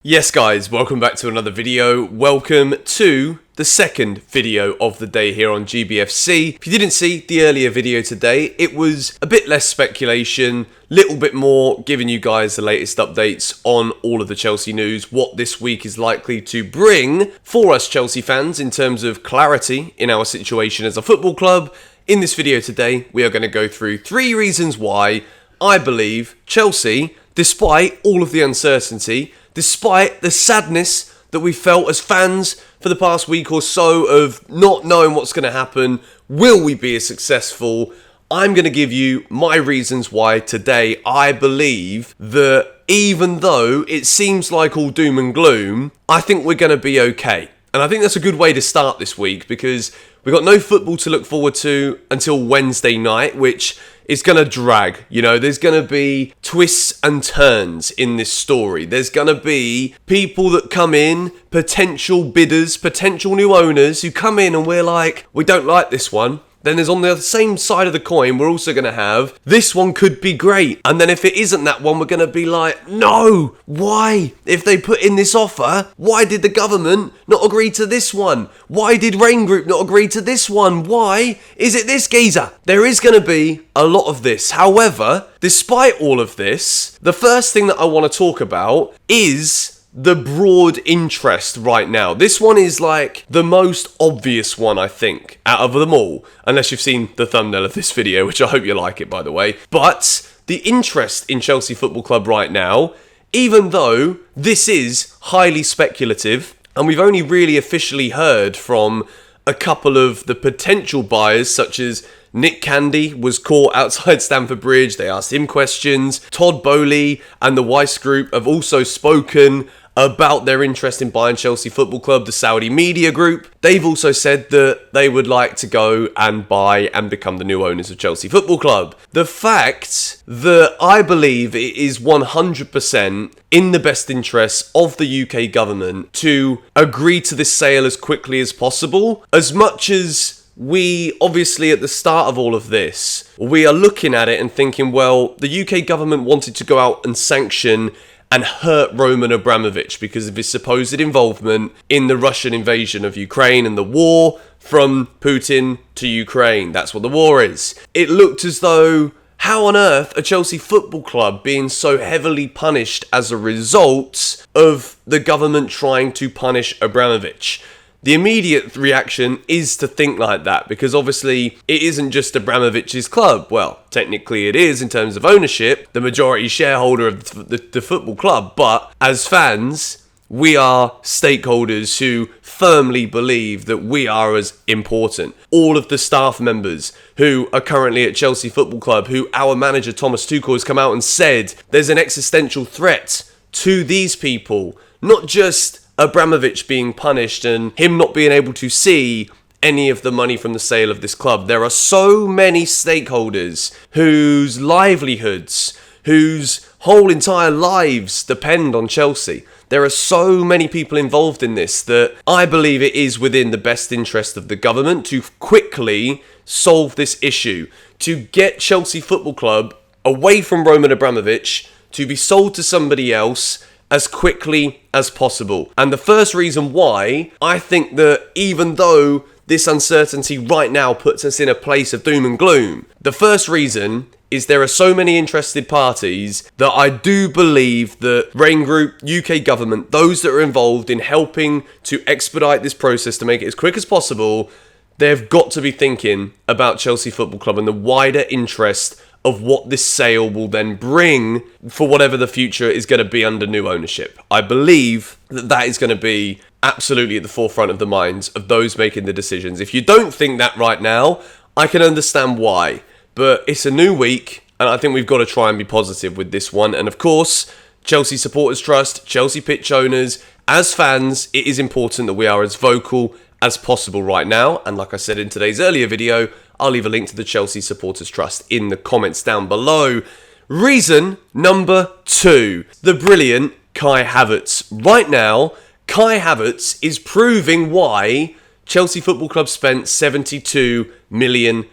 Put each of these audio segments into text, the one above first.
Yes guys, welcome back to another video. Welcome to the second video of the day here on GBFC. If you didn't see the earlier video today, it was a bit less speculation, little bit more giving you guys the latest updates on all of the Chelsea news, what this week is likely to bring for us Chelsea fans in terms of clarity in our situation as a football club. In this video today, we are going to go through 3 reasons why I believe Chelsea, despite all of the uncertainty, despite the sadness that we felt as fans for the past week or so of not knowing what's going to happen, will we be as successful? I'm going to give you my reasons why today I believe that even though it seems like all doom and gloom, I think we're going to be okay. And I think that's a good way to start this week because we've got no football to look forward to until Wednesday night, which is going to drag. You know, there's going to be twists and turns in this story. There's going to be people that come in, potential bidders, potential new owners who come in and we're like, we don't like this one. Then there's on the same side of the coin, we're also going to have, this one could be great. And then if it isn't that one, we're going to be like, no, why? If they put in this offer, why did the government not agree to this one? Why did Rain Group not agree to this one? Why is it this geezer? There is going to be a lot of this. However, despite all of this, the first thing that I want to talk about is the broad interest right now. This one is like the most obvious one, I think, out of them all. Unless you've seen the thumbnail of this video, which I hope you like it, by the way. But the interest in Chelsea Football Club right now, even though this is highly speculative, and we've only really officially heard from a couple of the potential buyers, such as Nick Candy was caught outside Stamford Bridge. They asked him questions. Todd Bowley and the Weiss Group have also spoken about their interest in buying Chelsea Football Club, the Saudi media group. They've also said that they would like to go and buy and become the new owners of Chelsea Football Club. The fact that I believe it is 100% in the best interests of the UK government to agree to this sale as quickly as possible, as much as we obviously at the start of all of this, we are looking at it and thinking, well, the UK government wanted to go out and sanction and hurt Roman Abramovich because of his supposed involvement in the Russian invasion of Ukraine and the war from Putin to Ukraine. That's what the war is. It looked as though, how on earth are Chelsea Football Club being so heavily punished as a result of the government trying to punish Abramovich? The immediate reaction is to think like that because obviously it isn't just Abramovich's club. Well, technically it is in terms of ownership, the majority shareholder of the football club. But as fans, we are stakeholders who firmly believe that we are as important. All of the staff members who are currently at Chelsea Football Club, who our manager Thomas Tuchel has come out and said there's an existential threat to these people, not just Abramovich being punished and him not being able to see any of the money from the sale of this club. There are so many stakeholders whose livelihoods, whose whole entire lives depend on Chelsea. There are so many people involved in this that I believe it is within the best interest of the government to quickly solve this issue, to get Chelsea Football Club away from Roman Abramovich, to be sold to somebody else as quickly as possible. And the first reason why I think that even though this uncertainty right now puts us in a place of doom and gloom, the first reason is there are so many interested parties that I do believe that Rain Group, UK government, those that are involved in helping to expedite this process to make it as quick as possible, they've got to be thinking about Chelsea Football Club and the wider interest of what this sale will then bring for whatever the future is going to be under new ownership. I believe that that is going to be absolutely at the forefront of the minds of those making the decisions. If you don't think that right now, I can understand why. But it's a new week, and I think we've got to try and be positive with this one. And of course, Chelsea Supporters Trust, Chelsea pitch owners, as fans, it is important that we are as vocal as possible right now. And like I said in today's earlier video, I'll leave a link to the Chelsea Supporters Trust in the comments down below. Reason number 2, the brilliant Kai Havertz. Right now, Kai Havertz is proving why Chelsea Football Club spent £72 million.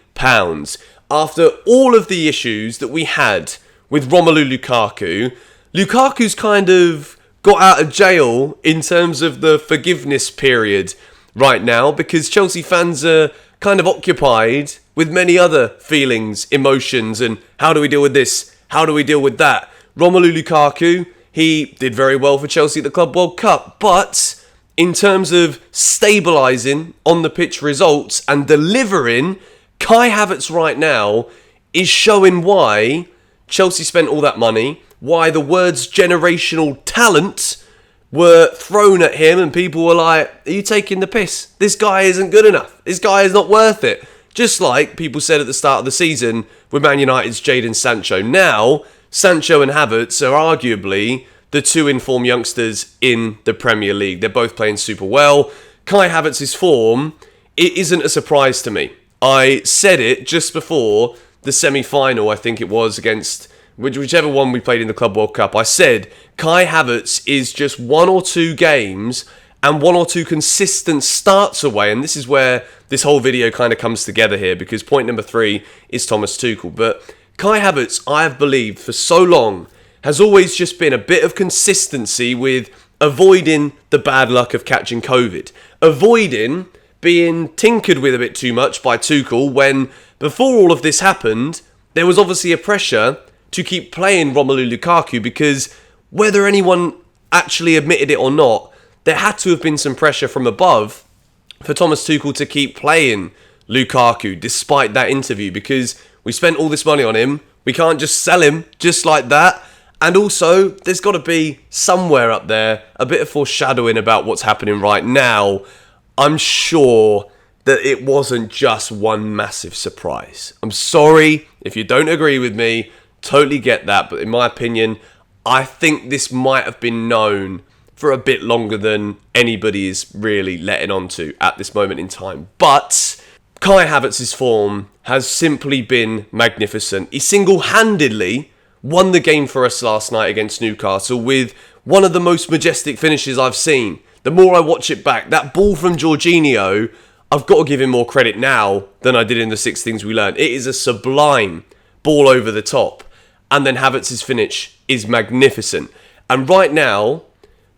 After all of the issues that we had with Romelu Lukaku, Lukaku's kind of got out of jail in terms of the forgiveness period right now, because Chelsea fans are kind of occupied with many other feelings, emotions, and how do we deal with this? How do we deal with that? Romelu Lukaku, he did very well for Chelsea at the Club World Cup, but in terms of stabilising on the pitch results and delivering, Kai Havertz right now is showing why Chelsea spent all that money, why the words generational talent were thrown at him and people were like, are you taking the piss? This guy isn't good enough. This guy is not worth it. Just like people said at the start of the season with Man United's Jadon Sancho. Now, Sancho and Havertz are arguably the two informed youngsters in the Premier League. They're both playing super well. Kai Havertz's form, it isn't a surprise to me. I said it just before the semi-final, I think it was, against whichever one we played in the Club World Cup. I said Kai Havertz is just 1 or 2 games and 1 or 2 consistent starts away. And this is where this whole video kind of comes together here, because point number 3 is Thomas Tuchel. But Kai Havertz, I have believed for so long, has always just been a bit of consistency with avoiding the bad luck of catching COVID. Avoiding being tinkered with a bit too much by Tuchel when, before all of this happened, there was obviously a pressure to keep playing Romelu Lukaku, because whether anyone actually admitted it or not, there had to have been some pressure from above for Thomas Tuchel to keep playing Lukaku despite that interview, because we spent all this money on him. We can't just sell him just like that. And also, there's got to be somewhere up there a bit of foreshadowing about what's happening right now. I'm sure that it wasn't just one massive surprise. I'm sorry if you don't agree with me. Totally get that. But in my opinion, I think this might have been known for a bit longer than anybody is really letting on to at this moment in time. But Kai Havertz's form has simply been magnificent. He single-handedly won the game for us last night against Newcastle with one of the most majestic finishes I've seen. The more I watch it back, that ball from Jorginho, I've got to give him more credit now than I did in the 6 things we learned. It is a sublime ball over the top. And then Havertz's finish is magnificent. And right now,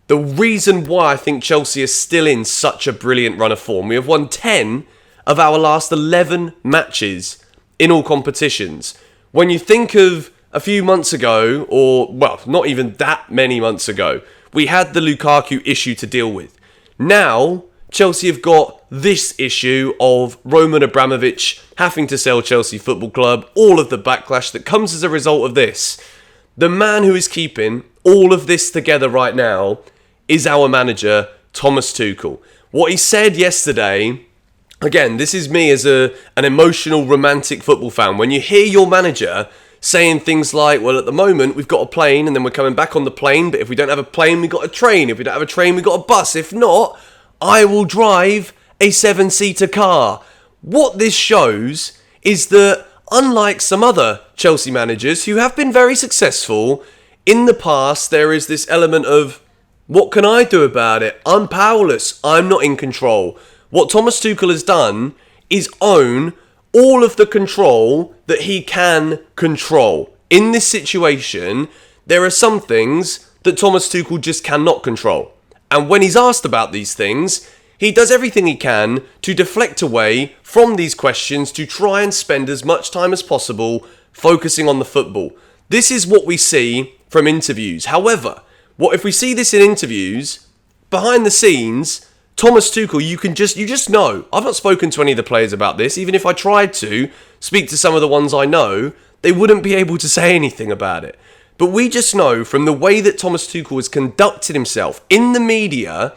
the reason why I think Chelsea is still in such a brilliant run of form, we have won 10 of our last 11 matches in all competitions. When you think of a few months ago, or, well, not even that many months ago, we had the Lukaku issue to deal with. Now, Chelsea have got this issue of Roman Abramovich having to sell Chelsea Football Club, all of the backlash that comes as a result of this. The man who is keeping all of this together right now is our manager, Thomas Tuchel. What he said yesterday, again, this is me as an emotional, romantic football fan. When you hear your manager saying things like, well, at the moment, we've got a plane and then we're coming back on the plane, but if we don't have a plane, we've got a train. If we don't have a train, we've got a bus. If not, I will drive a 7-seater car. What this shows is that, unlike some other Chelsea managers who have been very successful, in the past there is this element of, what can I do about it? I'm powerless. I'm not in control. What Thomas Tuchel has done is own all of the control that he can control. In this situation, there are some things that Thomas Tuchel just cannot control. And when he's asked about these things, he does everything he can to deflect away from these questions to try and spend as much time as possible focusing on the football. This is what we see from interviews. However, what if we see this in interviews, behind the scenes, Thomas Tuchel, you just know. I've not spoken to any of the players about this. Even if I tried to speak to some of the ones I know, they wouldn't be able to say anything about it. But we just know from the way that Thomas Tuchel has conducted himself in the media,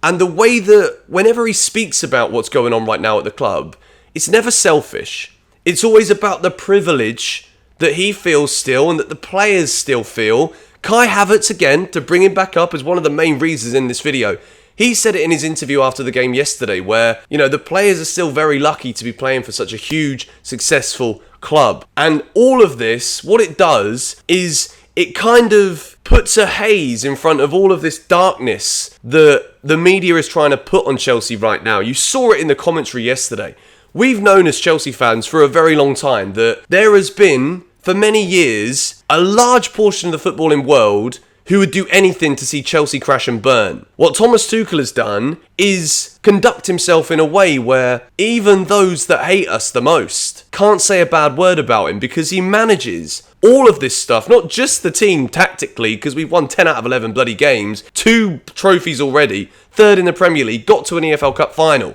and the way that whenever he speaks about what's going on right now at the club, it's never selfish. It's always about the privilege that he feels still and that the players still feel. Kai Havertz, again, to bring him back up as one of the main reasons in this video, he said it in his interview after the game yesterday where, the players are still very lucky to be playing for such a huge, successful club. And all of this, what it does is it kind of puts a haze in front of all of this darkness that the media is trying to put on Chelsea right now. You saw it in the commentary yesterday. We've known as Chelsea fans for a very long time that there has been, for many years, a large portion of the footballing world who would do anything to see Chelsea crash and burn. What Thomas Tuchel has done is conduct himself in a way where even those that hate us the most can't say a bad word about him, because he manages all of this stuff, not just the team tactically, because we've won 10 out of 11 bloody games, 2 trophies already, 3rd in the Premier League, got to an EFL Cup final.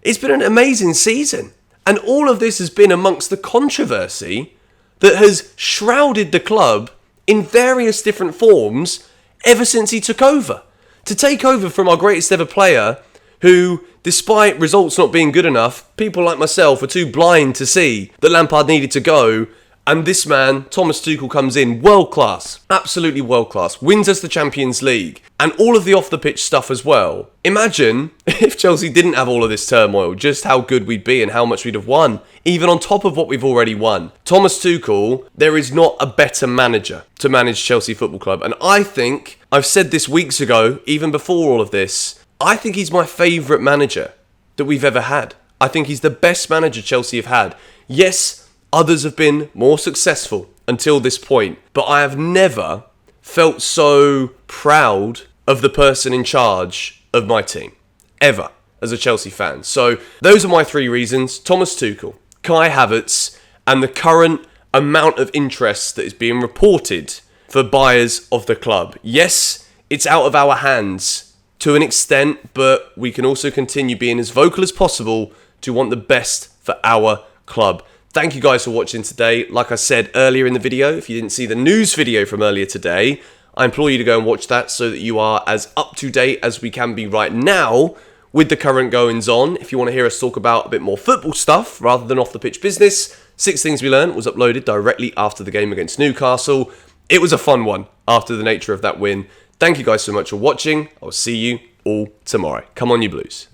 It's been an amazing season. And all of this has been amongst the controversy that has shrouded the club in various different forms ever since he took over. To take over from our greatest ever player, who, despite results not being good enough, people like myself were too blind to see that Lampard needed to go. And this man, Thomas Tuchel, comes in world class, absolutely world class, wins us the Champions League, and all of the off the pitch stuff as well. Imagine if Chelsea didn't have all of this turmoil, just how good we'd be and how much we'd have won, even on top of what we've already won. Thomas Tuchel, there is not a better manager to manage Chelsea Football Club. And I think, I've said this weeks ago, even before all of this, I think he's my favourite manager that we've ever had. I think he's the best manager Chelsea have had. Yes, others have been more successful until this point, but I have never felt so proud of the person in charge of my team, ever, as a Chelsea fan. So those are my 3 reasons: Thomas Tuchel, Kai Havertz, and the current amount of interest that is being reported for buyers of the club. Yes, it's out of our hands to an extent, but we can also continue being as vocal as possible to want the best for our club. Thank you guys for watching today. Like I said earlier in the video, if you didn't see the news video from earlier today, I implore you to go and watch that so that you are as up to date as we can be right now with the current goings on. If you want to hear us talk about a bit more football stuff rather than off the pitch business, 6 Things We Learned was uploaded directly after the game against Newcastle. It was a fun one after the nature of that win. Thank you guys so much for watching. I'll see you all tomorrow. Come on, you Blues.